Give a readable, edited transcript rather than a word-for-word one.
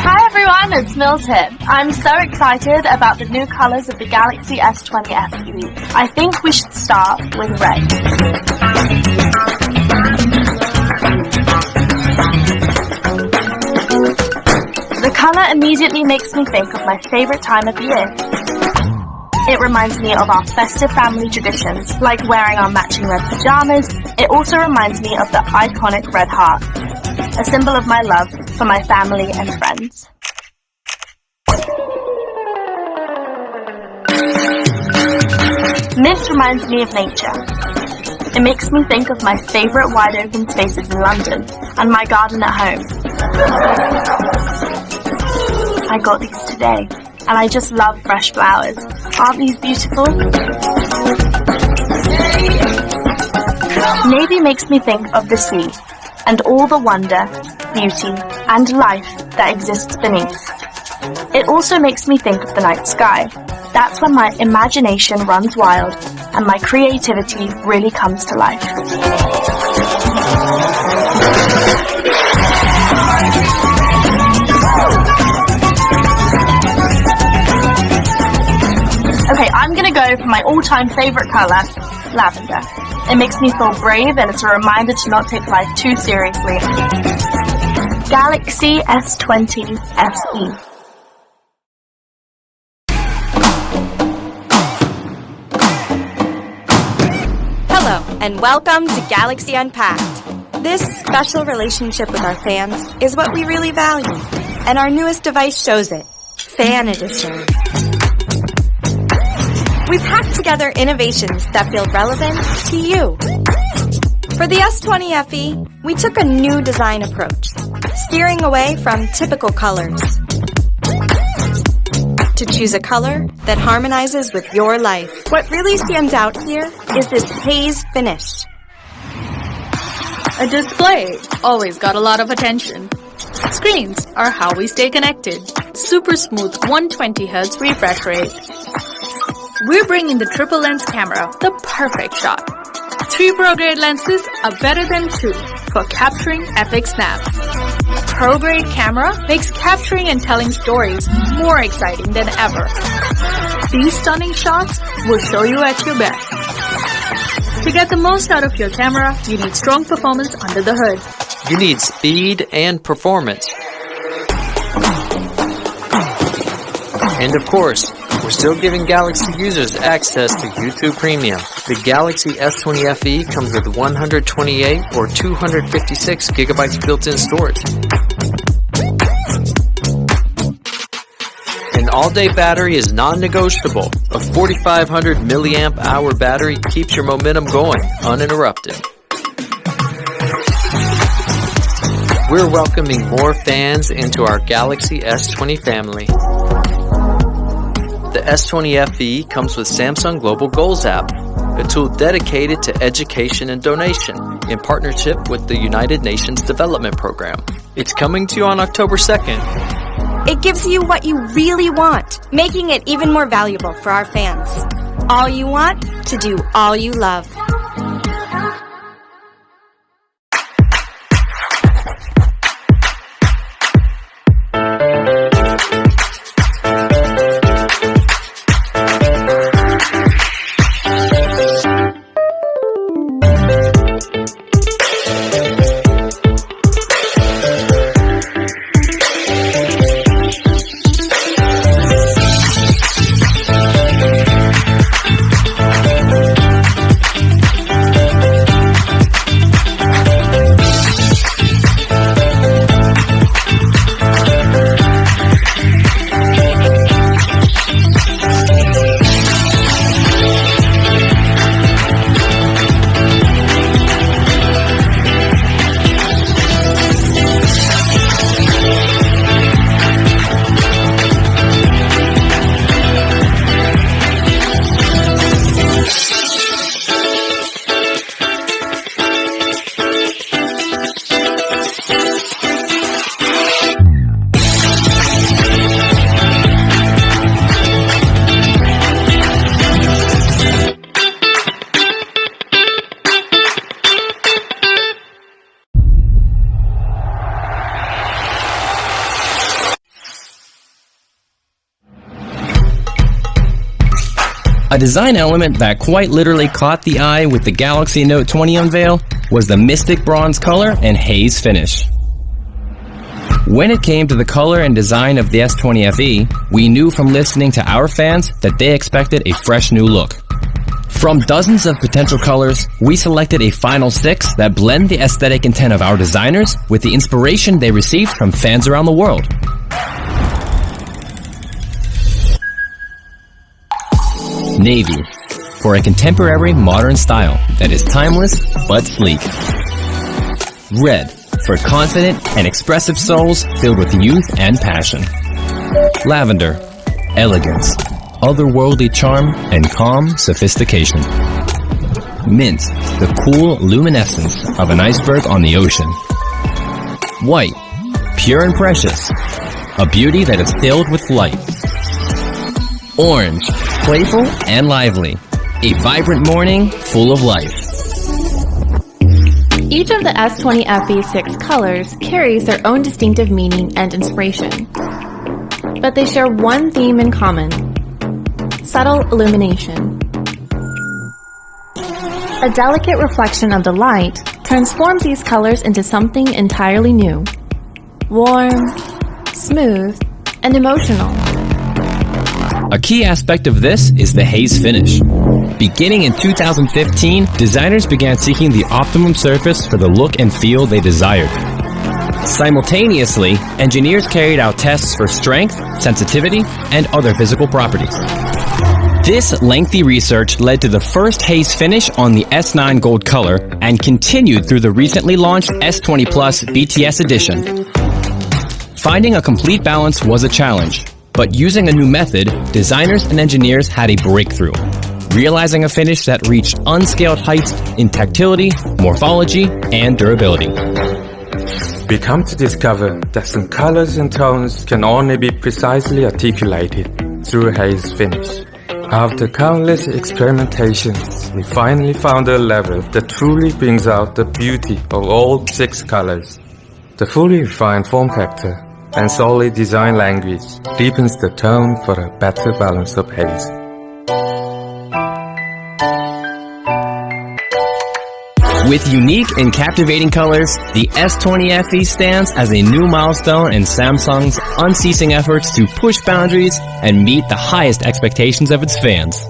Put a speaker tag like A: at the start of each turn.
A: Hi everyone, it's Mills here. I'm so excited about the new colors of the Galaxy S20 FE. I think we should start with red. The color immediately makes me think of my favorite time of the year. It reminds me of our festive family traditions, like wearing our matching red pajamas. It also reminds me of the iconic red heart, a symbol of my love for my family and friends. Mint reminds me of nature. It makes me think of my favorite wide open spaces in London and my garden at home. I got these today, and I just love fresh flowers. Aren't these beautiful? Navy makes me think of the sea and all the wonder, beauty, and life that exists beneath. It also makes me think of the night sky. That's when my imagination runs wild and my creativity really comes to life. Okay, I'm gonna go for my all-time favorite color, lavender. It makes me feel brave and it's a reminder to not take life too seriously. Galaxy S20 FE.
B: Hello, and welcome to Galaxy Unpacked. This special relationship with our fans is what we really value, and our newest device shows it, Fan Edition. We've hacked together innovations that feel relevant to you. For the S20 FE, we took a new design approach, steering away from typical colors to choose a color that harmonizes with your life. What really stands out here is this haze finish.
C: A display always got a lot of attention. Screens are how we stay connected. Super smooth 120Hz refresh rate. We're bringing the triple lens camera, the perfect shot. 3 Pro grade lenses are better than 2 for capturing epic snaps. Pro grade camera makes capturing and telling stories more exciting than ever. These stunning shots will show you at your best. To get the most out of your camera, you need strong performance under the hood.
D: You need speed and performance. And of course, we're still giving Galaxy users access to YouTube Premium. The Galaxy S20 FE comes with 128 or 256 gigabytes built-in storage. An all-day battery is non-negotiable. A 4,500 milliamp hour battery keeps your momentum going uninterrupted. We're welcoming more fans into our Galaxy S20 family. The S20 FE comes with Samsung Global Goals app. a tool dedicated to education and donation in partnership with the United Nations Development Program. It's coming to you on October 2nd.
B: It gives you what you really want, making it even more valuable for our fans. All you want to do all you love.
E: A design element that quite literally caught the eye with the Galaxy Note 20 unveil was the Mystic Bronze color and haze finish. When it came to the color and design of the S20 FE, we knew from listening to our fans that they expected a fresh new look. From dozens of potential colors, we selected a final 6 that blend the aesthetic intent of our designers with the inspiration they received from fans around the world. Navy, for a contemporary modern style that is timeless but sleek. Red, for confident and expressive souls filled with youth and passion. Lavender, elegance, otherworldly charm, and calm sophistication. Mint, the cool luminescence of an iceberg on the ocean. White, pure and precious, a beauty that is filled with light. Orange, playful and lively, a vibrant morning full of life.
F: Each of the S20 FE 6 colors carries their own distinctive meaning and inspiration. But they share one theme in common: subtle illumination. A delicate reflection of the light transforms these colors into something entirely new. Warm, smooth, and emotional.
E: A key aspect of this is the haze finish. Beginning in 2015, designers began seeking the optimum surface for the look and feel they desired. Simultaneously, engineers carried out tests for strength, sensitivity, and other physical properties. This lengthy research led to the first haze finish on the S9 Gold color and continued through the recently launched S20 Plus BTS edition. Finding a complete balance was a challenge. But using a new method, designers and engineers had a breakthrough, realizing a finish that reached unscaled heights in tactility, morphology, and durability.
G: We come to discover that some colors and tones can only be precisely articulated through a haze finish. After countless experimentations, we finally found a level that truly brings out the beauty of all 6 colors. The fully refined form factor and solid design language deepens the tone for a better balance of haze.
E: With unique and captivating colors, the S20 FE stands as a new milestone in Samsung's unceasing efforts to push boundaries and meet the highest expectations of its fans.